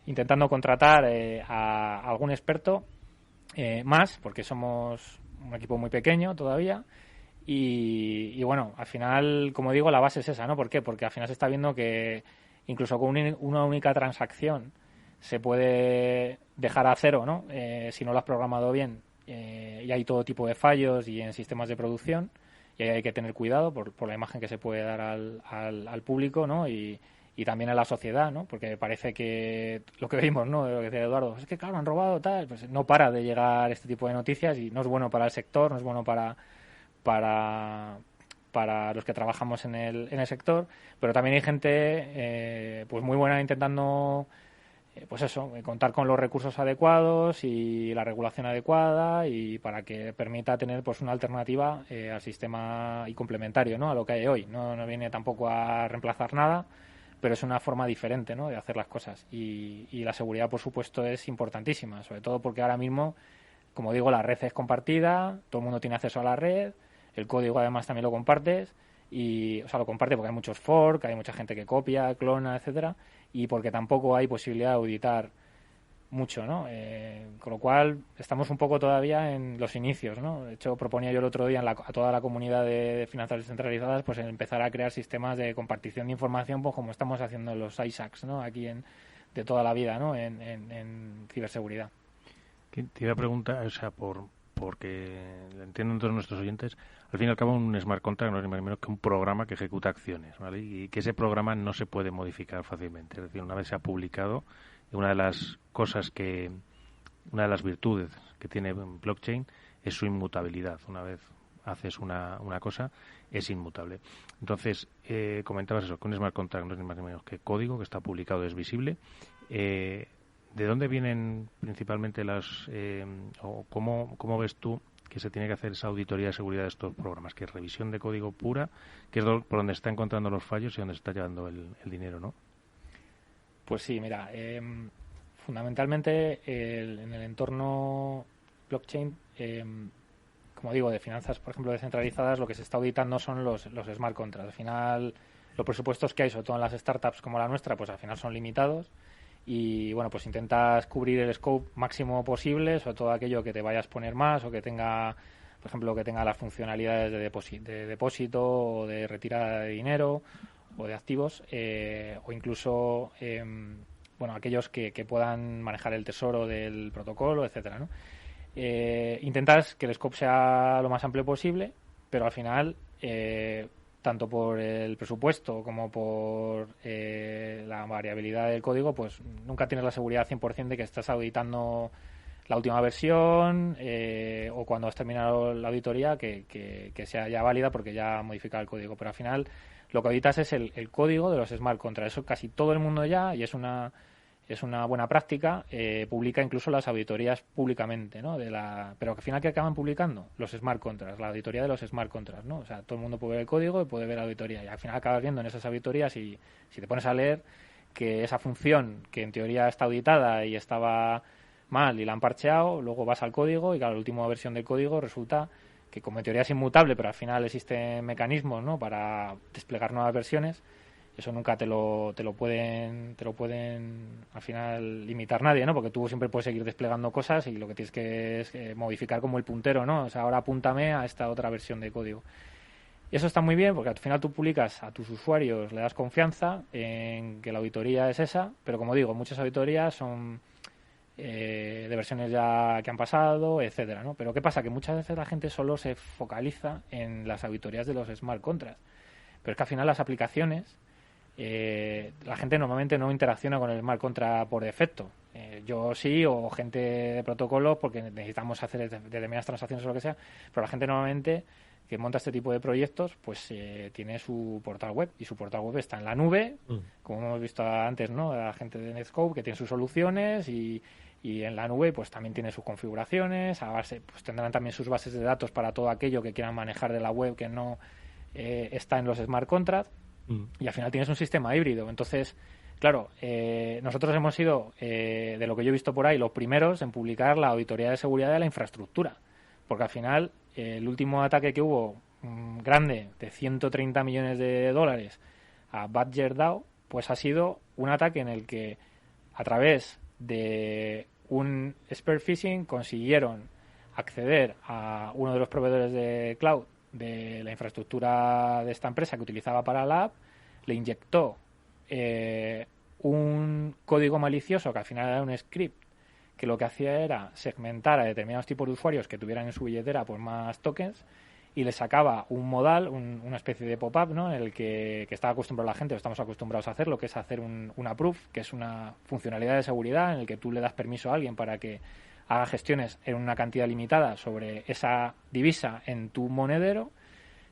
intentando contratar a algún experto más, porque somos un equipo muy pequeño todavía. Y bueno, al final, como digo, la base es esa, ¿no? ¿Por qué? Porque al final se está viendo que incluso con una única transacción se puede dejar a cero, ¿no? Si no lo has programado bien, y hay todo tipo de fallos y en sistemas de producción, y ahí hay que tener cuidado por la imagen que se puede dar al público, ¿no? Y también a la sociedad, ¿no? Porque parece que lo que vimos, ¿no? De lo que decía Eduardo, es que claro, han robado tal, pues no para de llegar este tipo de noticias y no es bueno para el sector, no es bueno para los que trabajamos en el sector, pero también hay gente pues muy buena intentando pues eso, contar con los recursos adecuados y la regulación adecuada y para que permita tener pues una alternativa al sistema y complementario, ¿no? A lo que hay hoy. No viene tampoco a reemplazar nada, pero es una forma diferente, ¿no? De hacer las cosas y la seguridad, por supuesto, es importantísima, sobre todo porque ahora mismo, como digo, la red es compartida, todo el mundo tiene acceso a la red, el código además también lo compartes y, o sea, lo comparte porque hay muchos fork, hay mucha gente que copia, clona, etcétera, y porque tampoco hay posibilidad de auditar mucho, ¿no? Con lo cual estamos un poco todavía en los inicios, ¿no? De hecho, proponía yo el otro día a toda la comunidad de finanzas descentralizadas pues empezar a crear sistemas de compartición de información, pues como estamos haciendo en los ISACs, ¿no? Aquí de toda la vida, ¿no? En ciberseguridad. Te iba a preguntar, o sea, porque entienden todos nuestros oyentes, al fin y al cabo un smart contract no es ni más ni menos que un programa que ejecuta acciones, ¿vale? Y que ese programa no se puede modificar fácilmente. Es decir, una vez se ha publicado, una de las virtudes que tiene blockchain es su inmutabilidad. Una vez haces una cosa, es inmutable. Entonces, comentabas eso, que un smart contract no es ni más ni menos que código que está publicado, es visible. ¿De dónde vienen principalmente o cómo ves tú que se tiene que hacer esa auditoría de seguridad de estos programas? Que es revisión de código pura, que es por donde está encontrando los fallos y donde se está llevando el dinero, ¿no? Pues sí, mira, fundamentalmente en el entorno blockchain, como digo, de finanzas, por ejemplo, descentralizadas, lo que se está auditando son los smart contracts. Al final, los presupuestos que hay, sobre todo en las startups como la nuestra, pues al final son limitados. Y bueno, pues intentas cubrir el scope máximo posible, sobre todo aquello que te vayas a poner más o que tenga, por ejemplo, que tenga las funcionalidades de depósito o de retirada de dinero o de activos, o incluso bueno, aquellos que puedan manejar el tesoro del protocolo, etcétera, ¿no? Intentas que el scope sea lo más amplio posible, pero al final tanto por el presupuesto como por la variabilidad del código, pues nunca tienes la seguridad 100% de que estás auditando la última versión o cuando has terminado la auditoría que sea ya válida porque ya ha modificado el código. Pero al final lo que auditas es el código de los smart contracts. Eso casi todo el mundo ya, y es una buena práctica, publica incluso las auditorías públicamente, ¿no? Pero al final, ¿qué acaban publicando? Los smart contracts, la auditoría de los smart contracts, ¿no? O sea, todo el mundo puede ver el código y puede ver la auditoría. Y al final acabas viendo en esas auditorías, y si te pones a leer, que esa función que en teoría está auditada y estaba mal y la han parcheado, luego vas al código y claro, la última versión del código resulta que como en teoría es inmutable, pero al final existen mecanismos, ¿no? Para desplegar nuevas versiones. Eso nunca te lo pueden al final limitar nadie, ¿no? Porque tú siempre puedes seguir desplegando cosas y lo que tienes que es modificar como el puntero, ¿no? O sea, ahora apúntame a esta otra versión de código. Y eso está muy bien porque al final tú publicas a tus usuarios, le das confianza en que la auditoría es esa, pero como digo, muchas auditorías son de versiones ya que han pasado, etcétera, ¿no? Pero ¿qué pasa? Que muchas veces la gente solo se focaliza en las auditorías de los smart contracts. Pero es que al final las aplicaciones, la gente normalmente no interacciona con el smart contract por defecto. Yo sí, o gente de protocolo, porque necesitamos hacer determinadas transacciones o lo que sea, pero la gente normalmente que monta este tipo de proyectos, pues tiene su portal web, y su portal web está en la nube, como hemos visto antes, ¿no? La gente de Netscope que tiene sus soluciones y en la nube pues también tiene sus configuraciones, a base, pues tendrán también sus bases de datos para todo aquello que quieran manejar de la web que no está en los smart contracts. Y al final tienes un sistema híbrido. Entonces, claro, nosotros hemos sido, de lo que yo he visto por ahí, los primeros en publicar la auditoría de seguridad de la infraestructura. Porque al final, el último ataque que hubo, grande, de 130 millones de dólares a BadgerDAO, pues ha sido un ataque en el que, a través de un spear phishing, consiguieron acceder a uno de los proveedores de cloud de la infraestructura de esta empresa que utilizaba para la app, le inyectó un código malicioso que al final era un script que lo que hacía era segmentar a determinados tipos de usuarios que tuvieran en su billetera pues más tokens, y le sacaba un modal, una especie de pop-up, ¿no?, en el que estaba acostumbrado la gente, o estamos acostumbrados a hacerlo, que es hacer una proof, que es una funcionalidad de seguridad en el que tú le das permiso a alguien para que haga gestiones en una cantidad limitada sobre esa divisa en tu monedero.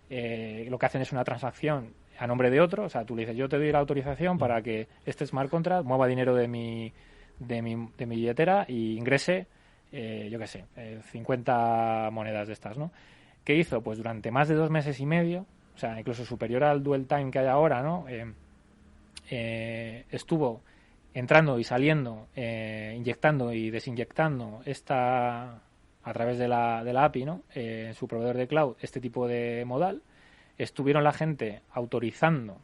Lo que hacen es una transacción a nombre de otro, o sea, tú le dices, yo te doy la autorización para que este smart contract mueva dinero de mi billetera y ingrese, yo qué sé, 50 monedas de estas, ¿no? ¿Qué hizo? Pues durante más de 2 meses y medio, o sea, incluso superior al dwell time que hay ahora, ¿no? Estuvo entrando y saliendo, inyectando y desinyectando a través de la API, ¿no?, en su proveedor de cloud, este tipo de modal. Estuvieron la gente autorizando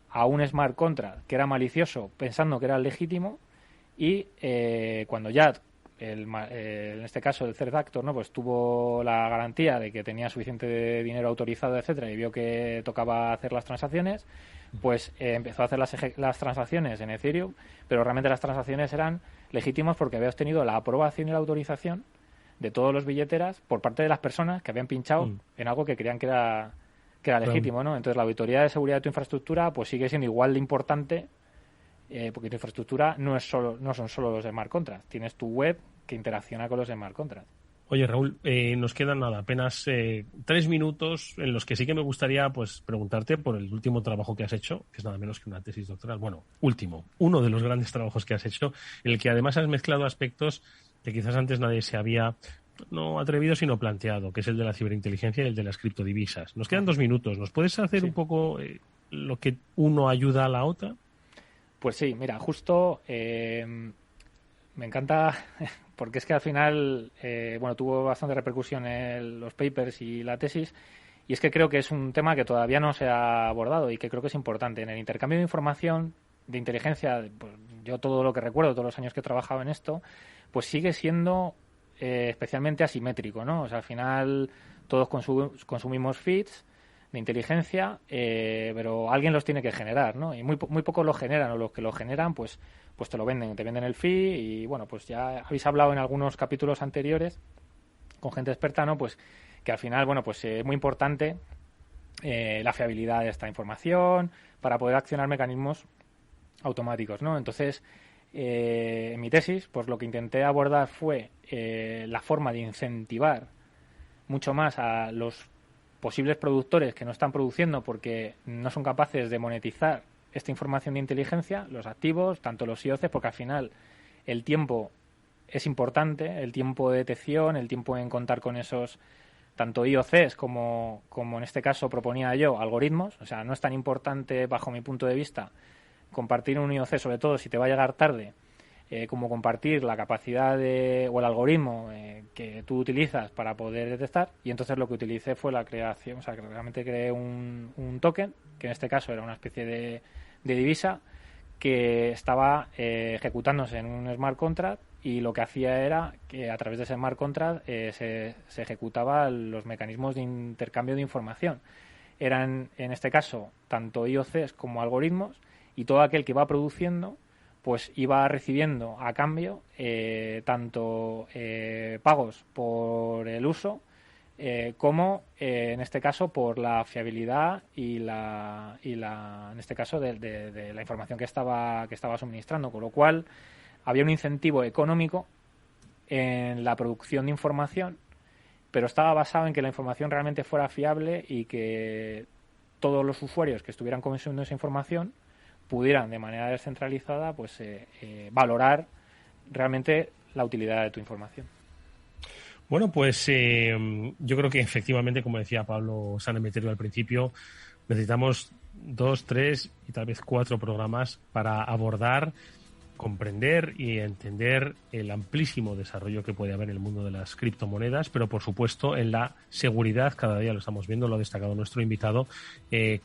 a un smart contract que era malicioso, pensando que era legítimo, y cuando ya en este caso el third actor, ¿no?, pues tuvo la garantía de que tenía suficiente dinero autorizado, etcétera, y vio que tocaba hacer las transacciones, pues empezó a hacer las transacciones en Ethereum, pero realmente las transacciones eran legítimas porque había obtenido la aprobación y la autorización de todos los billeteras por parte de las personas que habían pinchado en algo que creían que era legítimo, ¿no? Entonces la auditoría de seguridad de tu infraestructura pues sigue siendo igual de importante, porque tu infraestructura no son solo los smart contracts, tienes tu web que interacciona con los smart contracts. Oye, Raúl, nos quedan apenas 3 minutos en los que sí que me gustaría pues preguntarte por el último trabajo que has hecho, que es nada menos que una tesis doctoral. Bueno, uno de los grandes trabajos que has hecho, en el que además has mezclado aspectos que quizás antes nadie se había no atrevido sino planteado, que es el de la ciberinteligencia y el de las criptodivisas. Nos quedan 2 minutos. ¿Nos puedes hacer un poco lo que uno ayuda a la otra? Pues sí, mira, justo me encanta porque es que al final tuvo bastante repercusión en los papers y la tesis, y es que creo que es un tema que todavía no se ha abordado y que creo que es importante. En el intercambio de información, de inteligencia, pues, yo todo lo que recuerdo, todos los años que he trabajado en esto, pues sigue siendo especialmente asimétrico, ¿no? O sea, al final todos consumimos feeds de inteligencia, pero alguien los tiene que generar, ¿no? Y muy pocos lo generan, o los que lo generan, pues te lo venden, te venden el fee, y bueno, pues ya habéis hablado en algunos capítulos anteriores con gente experta, ¿no? Pues que al final, bueno, pues es muy importante la fiabilidad de esta información para poder accionar mecanismos automáticos, ¿no? Entonces, en mi tesis, pues lo que intenté abordar fue la forma de incentivar mucho más a los posibles productores que no están produciendo porque no son capaces de monetizar esta información de inteligencia, los activos, tanto los IOCs, porque al final el tiempo es importante, el tiempo de detección, el tiempo en contar con esos tanto IOCs como en este caso proponía yo, algoritmos. O sea, no es tan importante bajo mi punto de vista compartir un IOC, sobre todo si te va a llegar tarde, como compartir la capacidad o el algoritmo que tú utilizas para poder detectar. Y entonces lo que utilicé fue la creación, o sea, que realmente creé un token, que en este caso era una especie de divisa que estaba ejecutándose en un smart contract, y lo que hacía era que a través de ese smart contract se ejecutaban los mecanismos de intercambio de información. Eran, en este caso, tanto IOCs como algoritmos, y todo aquel que va produciendo pues iba recibiendo a cambio tanto pagos por el uso como en este caso por la fiabilidad y la en este caso de la información que estaba suministrando, con lo cual había un incentivo económico en la producción de información, pero estaba basado en que la información realmente fuera fiable y que todos los usuarios que estuvieran consumiendo esa información pudieran de manera descentralizada pues valorar realmente la utilidad de tu información. Bueno, pues yo creo que efectivamente, como decía Pablo Sanemeterio al principio, necesitamos 2, 3 y tal vez 4 programas para abordar comprender y entender el amplísimo desarrollo que puede haber en el mundo de las criptomonedas, pero por supuesto en la seguridad, cada día lo estamos viendo, lo ha destacado nuestro invitado,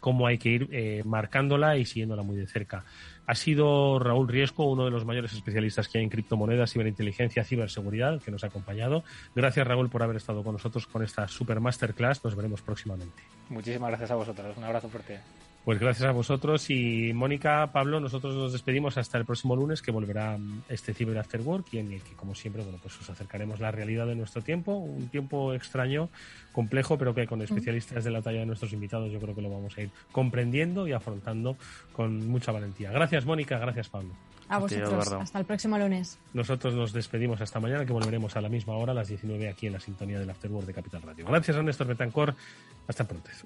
cómo hay que ir marcándola y siguiéndola muy de cerca. Ha sido Raúl Riesco, uno de los mayores especialistas que hay en criptomonedas, ciberinteligencia, ciberseguridad, que nos ha acompañado. Gracias, Raúl, por haber estado con nosotros con esta super masterclass. Nos veremos próximamente. Muchísimas gracias a vosotros. Un abrazo fuerte. Pues gracias a vosotros y Mónica, Pablo, nosotros nos despedimos hasta el próximo lunes, que volverá este Cyber After Work y en el que, como siempre, bueno, pues os acercaremos la realidad de nuestro tiempo, un tiempo extraño, complejo, pero que con especialistas de la talla de nuestros invitados yo creo que lo vamos a ir comprendiendo y afrontando con mucha valentía. Gracias, Mónica, gracias, Pablo. A vosotros, hasta el próximo lunes. Nosotros nos despedimos hasta mañana, que volveremos a la misma hora, a las 19, aquí en la sintonía del After Work de Capital Radio. Gracias a Néstor Betancor. Hasta entonces.